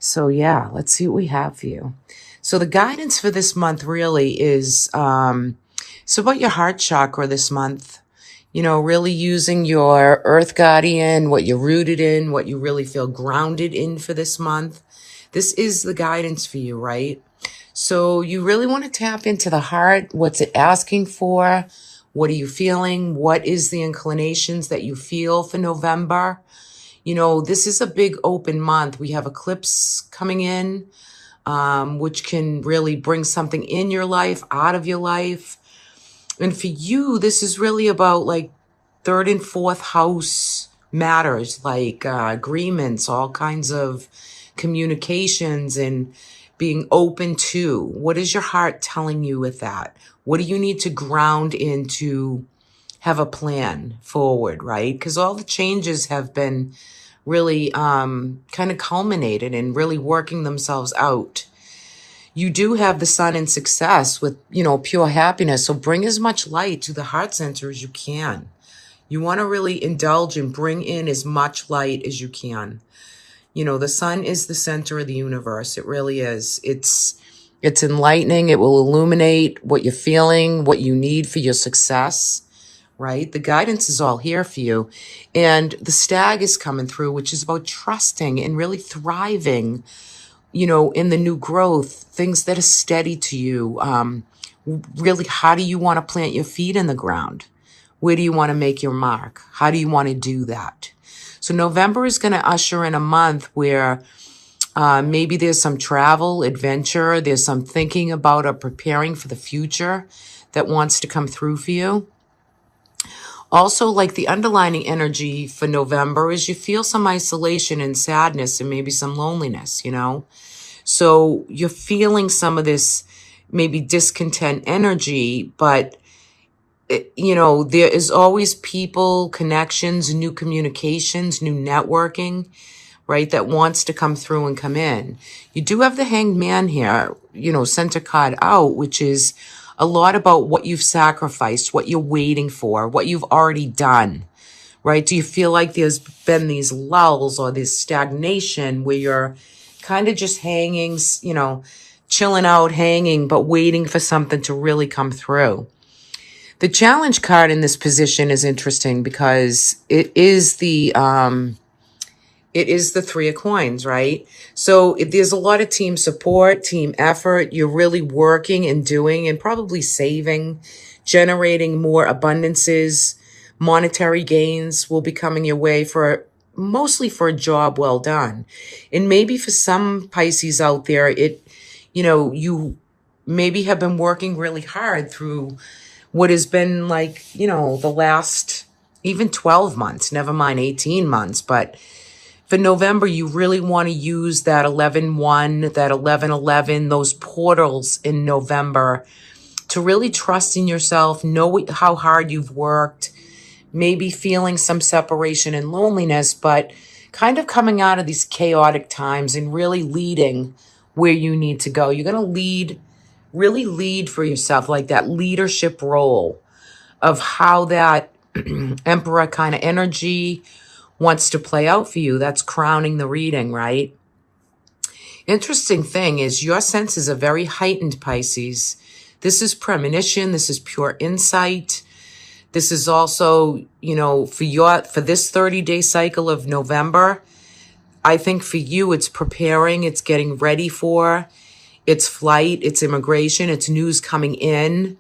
So yeah, let's see what we have for you. So the guidance for this month really is it's about your heart chakra this month. Really using your earth guardian, what you're rooted in, what you really feel grounded in for this month. This is the guidance for you, right? So you really want to tap into the heart. What's it asking for? What are you feeling? What is the inclinations that you feel for November? This is a big open month. We have eclipse coming in, which can really bring something in your life, out of your life. And for you, this is really about like third and fourth house matters, like agreements, all kinds of communications and being open to. What is your heart telling you with that? What do you need to ground in to have a plan forward, right? Because all the changes have been really kind of culminated and really working themselves out. You do have the sun in success with, pure happiness. So bring as much light to the heart center as you can. You want to really indulge and bring in as much light as you can. The sun is the center of the universe. It really is. It's enlightening. It will illuminate what you're feeling, what you need for your success, right? The guidance is all here for you. And the stag is coming through, which is about trusting and really thriving, in the new growth, things that are steady to you. Really, how do you want to plant your feet in the ground? Where do you want to make your mark? How do you want to do that? So November is going to usher in a month where maybe there's some travel, adventure, there's some thinking about or preparing for the future that wants to come through for you. Also, like the underlining energy for November is you feel some isolation and sadness and maybe some loneliness, So you're feeling some of this maybe discontent energy, but there is always people, connections, new communications, new networking, right? That wants to come through and come in. You do have the Hanged Man here, center card out, which is a lot about what you've sacrificed, what you're waiting for, what you've already done, right? Do you feel like there's been these lulls or this stagnation where you're kind of just hanging, chilling out, hanging, but waiting for something to really come through? The challenge card in this position is interesting because it is the Three of Coins, right? So there's a lot of team support, team effort. You're really working and doing and probably saving, generating more abundances. Monetary gains will be coming your way mostly for a job well done. And maybe for some Pisces out there, you maybe have been working really hard through what has been like, the last even 12 months, never mind 18 months. But for November, you really want to use that 11-1, that 11-11, those portals in November to really trust in yourself, know how hard you've worked, maybe feeling some separation and loneliness, but kind of coming out of these chaotic times and really leading where you need to go. You're going to really lead for yourself, like that leadership role of how that emperor kind of energy wants to play out for you. That's crowning the reading, right? Interesting thing is your senses are very heightened, Pisces. This is premonition. This is pure insight. This is also, for this 30-day cycle of November, I think for you, it's preparing, it's getting ready for, it's flight, it's immigration, it's news coming in,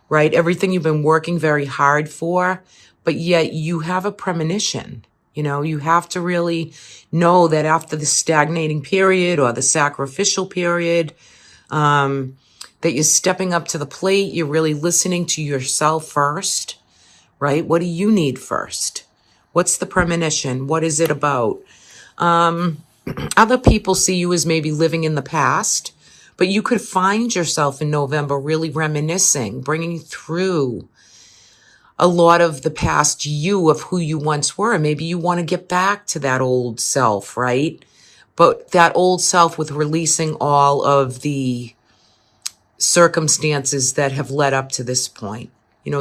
right? Everything you've been working very hard for, but yet you have a premonition. You have to really know that after the stagnating period or the sacrificial period, that you're stepping up to the plate, you're really listening to yourself first, right? What do you need first? What's the premonition? What is it about? Other people see you as maybe living in the past, but you could find yourself in November really reminiscing, bringing through a lot of the past you of who you once were. Maybe you want to get back to that old self, right? But that old self with releasing all of the circumstances that have led up to this point.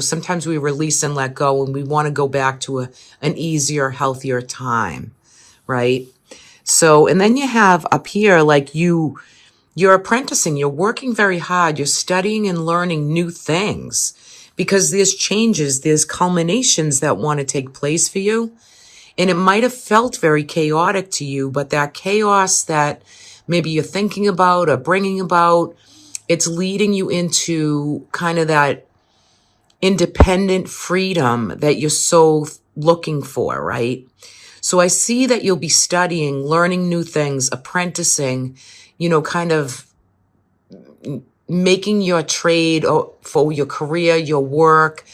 Sometimes we release and let go and we want to go back to an easier, healthier time, right? So, and then you have up here, like you're apprenticing, you're working very hard, you're studying and learning new things because there's changes, there's culminations that want to take place for you. And it might have felt very chaotic to you, but that chaos that maybe you're thinking about or bringing about, it's leading you into kind of that independent freedom that you're so looking for, right? So I see that you'll be studying, learning new things, apprenticing, kind of making your trade for your career, your work,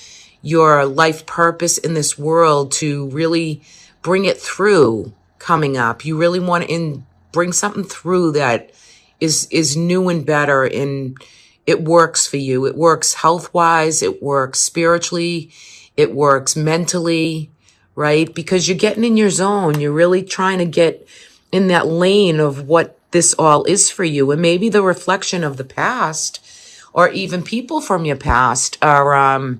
your life purpose in this world to really bring it through coming up. You really want to bring something through that is new and better, and it works for you. It works health-wise, it works spiritually, it works mentally, right? Because you're getting in your zone. You're really trying to get in that lane of what this all is for you. And maybe the reflection of the past or even people from your past are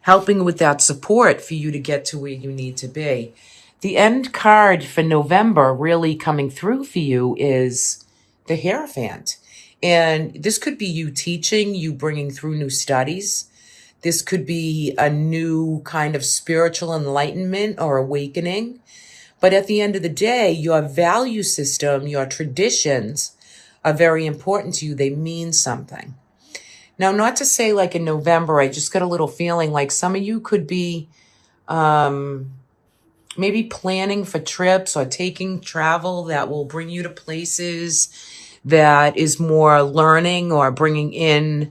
helping with that support for you to get to where you need to be. The end card for November really coming through for you is the Hierophant. And this could be you teaching, you bringing through new studies. This could be a new kind of spiritual enlightenment or awakening. But at the end of the day, your value system, your traditions are very important to you. They mean something. Now, not to say like in November, I just got a little feeling like some of you could be maybe planning for trips or taking travel that will bring you to places that is more learning or bringing in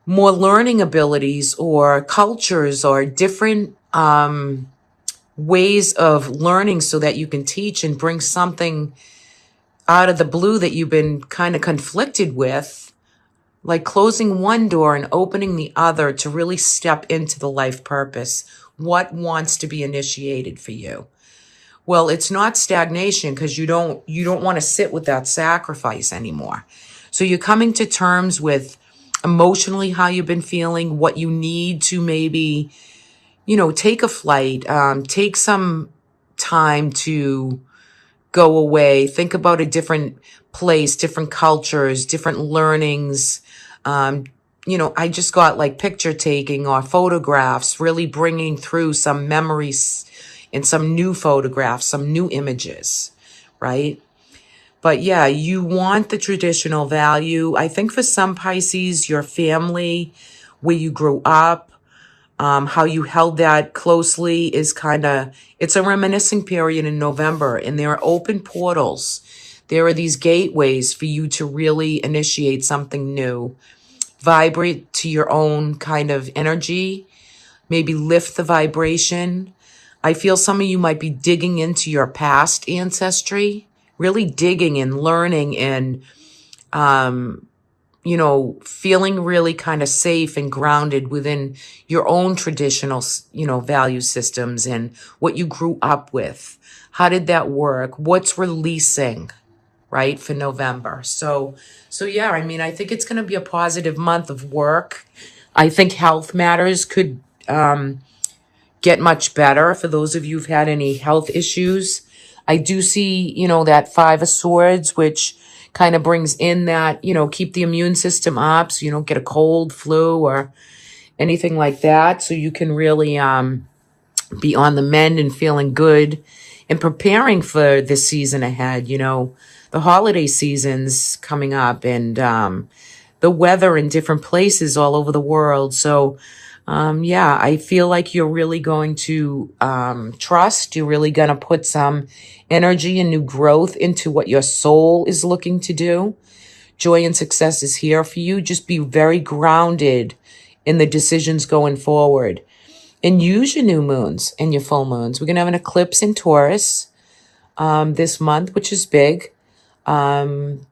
more learning abilities or cultures or different ways of learning so that you can teach and bring something out of the blue that you've been kind of conflicted with, like closing one door and opening the other to really step into the life purpose. What wants to be initiated for you? Well, it's not stagnation because you don't want to sit with that sacrifice anymore. So you're coming to terms with emotionally how you've been feeling, what you need to maybe, take a flight, take some time to go away, think about a different place, different cultures, different learnings. I just got like picture taking or photographs, really bringing through some memories and some new photographs, some new images, right? But yeah, you want the traditional value. I think for some Pisces, your family, where you grew up, how you held that closely is it's a reminiscing period in November, and there are open portals. There are these gateways for you to really initiate something new, vibrate to your own kind of energy, maybe lift the vibration. I feel some of you might be digging into your past ancestry, really digging and learning and, feeling really kind of safe and grounded within your own traditional, value systems and what you grew up with. How did that work? What's releasing, right, for November? So yeah, I think it's going to be a positive month of work. I think health matters could get much better for those of you who've had any health issues. I do see, that Five of Swords, which kind of brings in that, keep the immune system up so you don't get a cold, flu, or anything like that. So you can really be on the mend and feeling good and preparing for this season ahead. The holiday season's coming up, and the weather in different places all over the world. So I feel like you're really going to trust. You're really going to put some energy and new growth into what your soul is looking to do. Joy and success is here for you. Just be very grounded in the decisions going forward. And use your new moons and your full moons. We're going to have an eclipse in Taurus this month, which is big. And,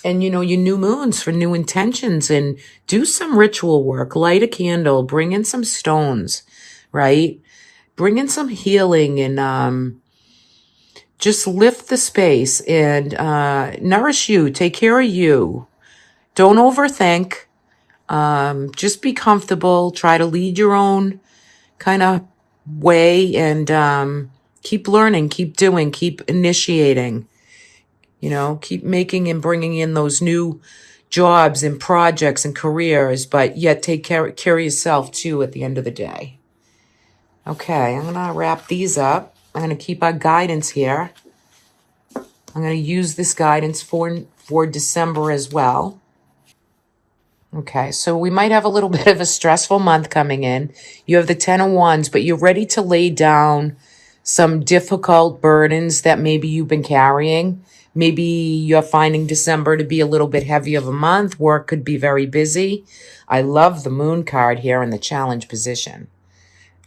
your new moons for new intentions, and do some ritual work, light a candle, bring in some stones, right? Bring in some healing and just lift the space and nourish you, take care of you. Don't overthink. Just be comfortable. Try to lead your own kind of way and Keep learning, keep doing, keep initiating, keep making and bringing in those new jobs and projects and careers, but yet take care of yourself too at the end of the day. Okay, I'm going to wrap these up. I'm going to keep our guidance here. I'm going to use this guidance for December as well. Okay, so we might have a little bit of a stressful month coming in. You have the 10 of Wands, but you're ready to lay down some difficult burdens that maybe you've been carrying. Maybe you're finding December to be a little bit heavy of a month. Work could be very busy. I love the Moon card here in the challenge position.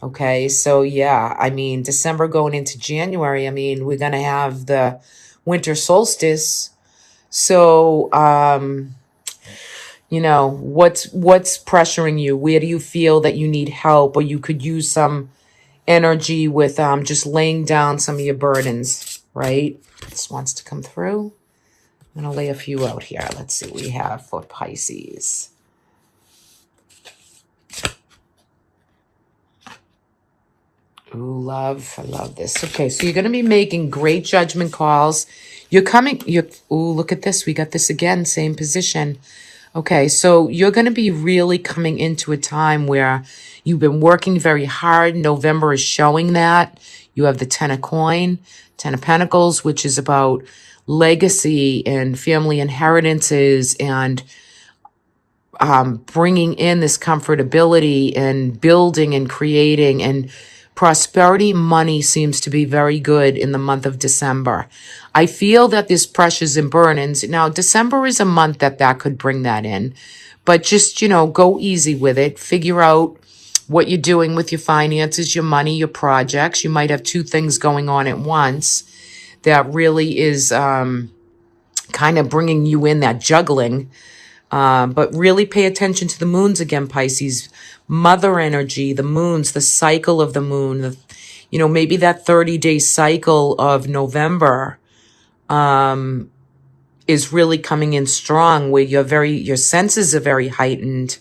Okay, so yeah, I mean, December going into January, I mean, we're going to have the winter solstice. So, what's pressuring you? Where do you feel that you need help, or you could use some energy with just laying down some of your burdens, right? This wants to come through. I'm going to lay a few out here. Let's see what we have for Pisces. Ooh, love. I love this. Okay, so you're going to be making great judgment calls. Look at this. We got this again, same position. Okay, so you're going to be really coming into a time where you've been working very hard. November is showing that. You have the 10 of coin, 10 of pentacles, which is about legacy and family inheritances and bringing in this comfortability and building and creating, and prosperity. Money seems to be very good in the month of December. I feel that there's pressures and burdens. Now, December is a month that could bring that in, but just, go easy with it. Figure out what you're doing with your finances, your money, your projects. You might have two things going on at once that really is kind of bringing you in, that juggling. But really pay attention to the moons again, Pisces. Mother energy, the moons, the cycle of the moon, maybe that 30-day cycle of November is really coming in strong, where your senses are very heightened,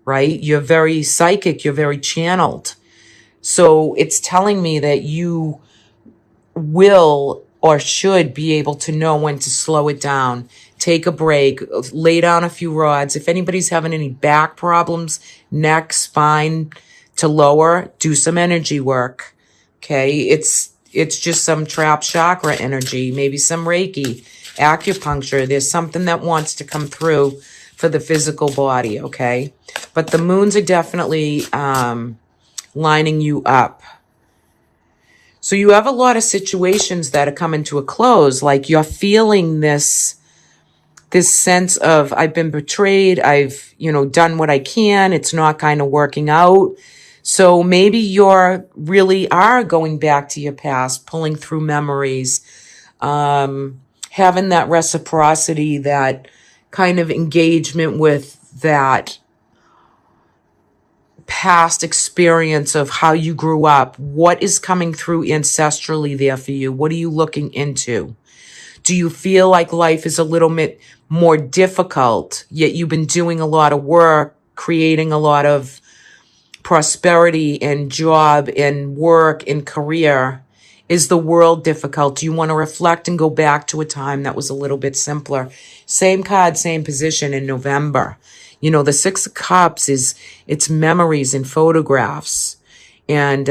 right? You're very psychic, you're very channeled. So it's telling me that you will or should be able to know when to slow it down, take a break, lay down a few rods. If anybody's having any back problems, neck, spine to lower, do some energy work. Okay, it's just some trap chakra energy, maybe some Reiki, acupuncture. There's something that wants to come through for the physical body, okay? But the moons are definitely lining you up. So you have a lot of situations that are coming to a close, like you're feeling this sense of, I've been betrayed, I've, done what I can, it's not kind of working out. So maybe you're really are going back to your past, pulling through memories, having that reciprocity, that kind of engagement with that past experience of how you grew up. What is coming through ancestrally there for you? What are you looking into? Do you feel like life is a little bit more difficult, yet you've been doing a lot of work, creating a lot of prosperity and job and work and career? Is the world difficult? Do you want to reflect and go back to a time that was a little bit simpler? Same card, same position in November. The Six of Cups it's memories and photographs. And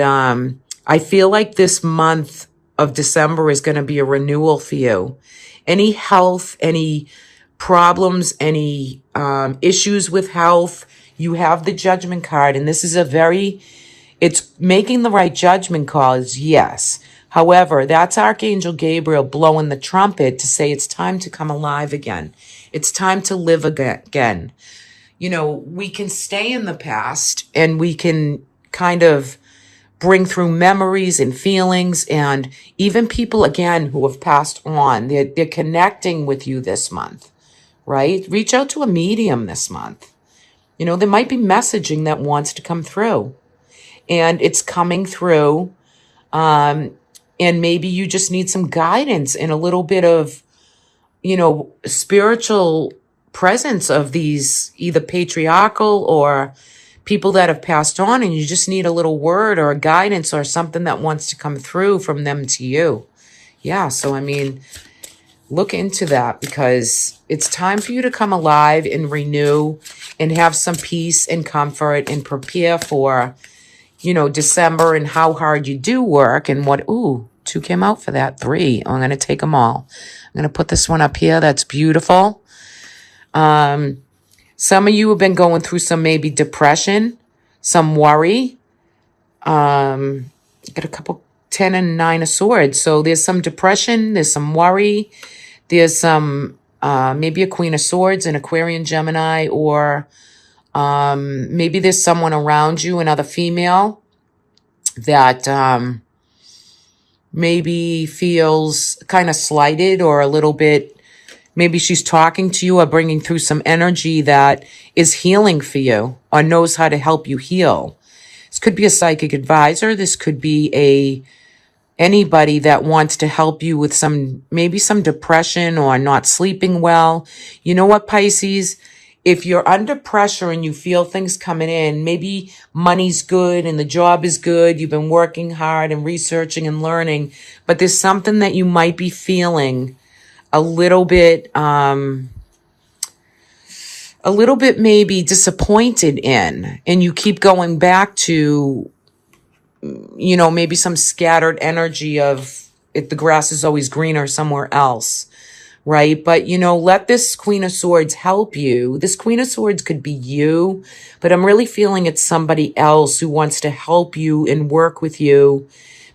I feel like this month of December is going to be a renewal for you. Any health, any problems, any issues with health, you have the Judgment card. And this is it's making the right judgment calls, yes. However, that's Archangel Gabriel blowing the trumpet to say it's time to come alive again. It's time to live again. We can stay in the past and we can kind of bring through memories and feelings, and even people, again, who have passed on, they're connecting with you this month, right? Reach out to a medium this month. There might be messaging that wants to come through, and it's coming through, and maybe you just need some guidance and a little bit of, spiritual presence of these either patriarchal or people that have passed on, and you just need a little word or a guidance or something that wants to come through from them to you. Yeah, so I mean, look into that, because it's time for you to come alive and renew and have some peace and comfort and prepare for, you know, December and how hard you do work and what, ooh, 2 came out for that, 3. I'm going to take them all. I'm going to put this one up here. That's beautiful. Some of you have been going through some maybe depression, some worry. Got a couple 10 and 9 of swords. So there's some depression, there's some worry, there's some maybe a Queen of Swords, an Aquarian, Gemini, or maybe there's someone around you, another female, that maybe feels kind of slighted or a little bit. Maybe she's talking to you or bringing through some energy that is healing for you or knows how to help you heal. This could be a psychic advisor. This could be anybody that wants to help you with maybe some depression or not sleeping well. You know what, Pisces? If you're under pressure and you feel things coming in, maybe money's good and the job is good, you've been working hard and researching and learning, but there's something that you might be feeling a little bit maybe disappointed in, and you keep going back to, you know, maybe some scattered energy of the grass is always greener somewhere else, right? But, you know, let this Queen of Swords help you. This Queen of Swords could be you, but I'm really feeling it's somebody else who wants to help you and work with you.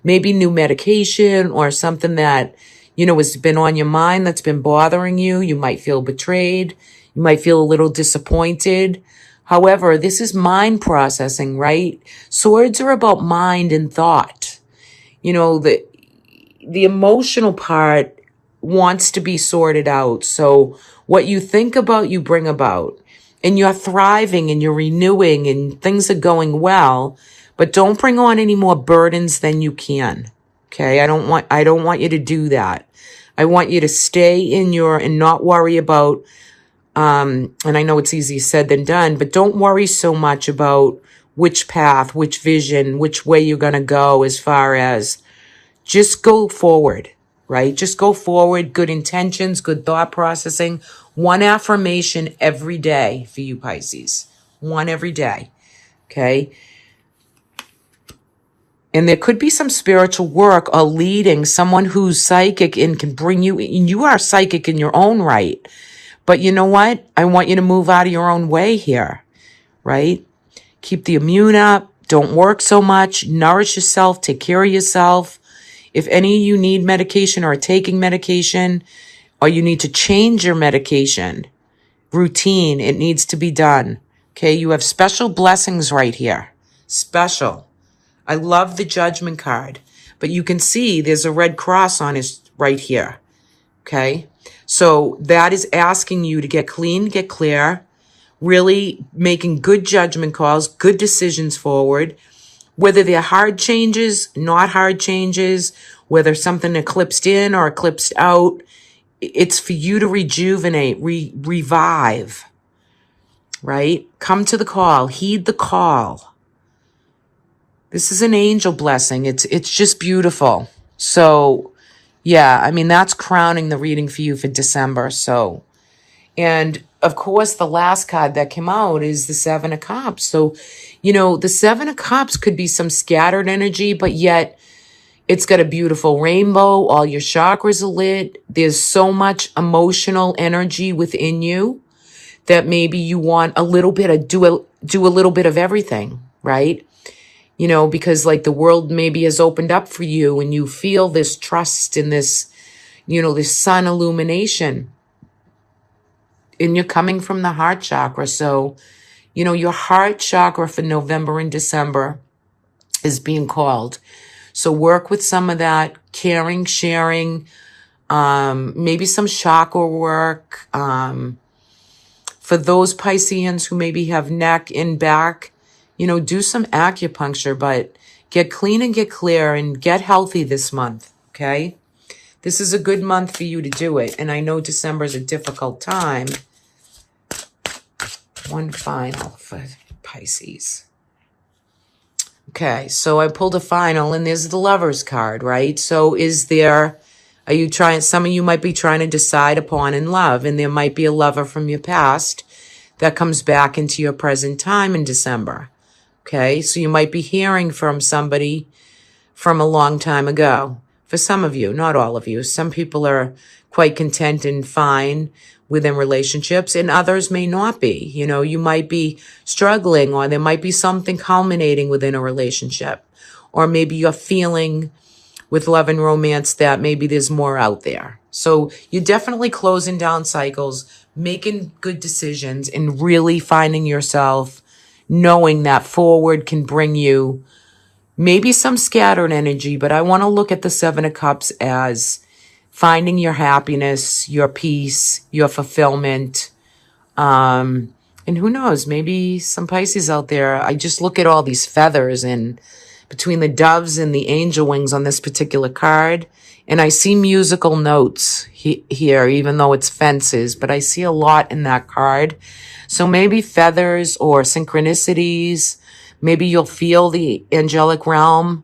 Maybe new medication or something that, you know, has been on your mind that's been bothering you. You might feel betrayed. You might feel a little disappointed. However, this is mind processing, right? Swords are about mind and thought. You know, the emotional part wants to be sorted out. So what you think about, you bring about. And you're thriving and you're renewing and things are going well. But don't bring on any more burdens than you can. Okay, I don't want you to do that. I want you to stay in and not worry about, and I know it's easier said than done, but don't worry so much about which path, which vision, which way you're going to go, as far as just go forward, right? Just go forward, good intentions, good thought processing. One affirmation every day for you, Pisces. One every day, okay? And there could be some spiritual work or leading, someone who's psychic and can bring you, and you are psychic in your own right. But you know what? I want you to move out of your own way here, right? Keep the immune up. Don't work so much. Nourish yourself. Take care of yourself. If any of you need medication or are taking medication, or you need to change your medication routine, it needs to be done. Okay? You have special blessings right here. Special. I love the Judgment card, but you can see there's a red cross on his right here, okay? So that is asking you to get clean, get clear, really making good judgment calls, good decisions forward, whether they're hard changes, not hard changes, whether something eclipsed in or eclipsed out. It's for you to rejuvenate, revive, right? Come to the call, heed the call. This is an angel blessing. It's just beautiful. So, yeah, I mean, that's crowning the reading for you for December. So, and of course, the last card that came out is the 7 of Cups. So, you know, the 7 of Cups could be some scattered energy, but yet it's got a beautiful rainbow. All your chakras are lit. There's so much emotional energy within you that maybe you want a little bit of do a little bit of everything, right? You know, because like the world maybe has opened up for you and you feel this trust and this, you know, this sun illumination. And you're coming from the heart chakra. So, you know, your heart chakra for November and December is being called. So work with some of that caring, sharing, maybe some chakra work. For those Pisceans who maybe have neck and back, you know, do some acupuncture, but get clean and get clear and get healthy this month, okay? This is a good month for you to do it. And I know December is a difficult time. One final for Pisces. Okay, so I pulled a final, and there's the Lover's card, right? So are you trying, some of you might be trying to decide upon in love, and there might be a lover from your past that comes back into your present time in December. Okay, so you might be hearing from somebody from a long time ago. For some of you, not all of you. Some people are quite content and fine within relationships, and others may not be. You know, you might be struggling, or there might be something culminating within a relationship. Or maybe you're feeling with love and romance that maybe there's more out there. So you're definitely closing down cycles, making good decisions, and really finding yourself knowing that forward can bring you maybe some scattered energy, but I want to look at the Seven of Cups as finding your happiness, your peace, your fulfillment. And who knows, maybe some Pisces out there. I just look at all these feathers and between the doves and the angel wings on this particular card, and I see musical notes here, even though it's fences, but I see a lot in that card. So maybe feathers or synchronicities. Maybe you'll feel the angelic realm.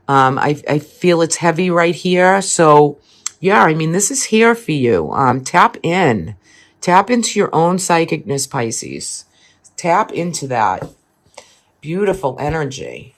I feel it's heavy right here. So yeah, I mean, this is here for you. Tap into your own psychicness, Pisces. Tap into that beautiful energy.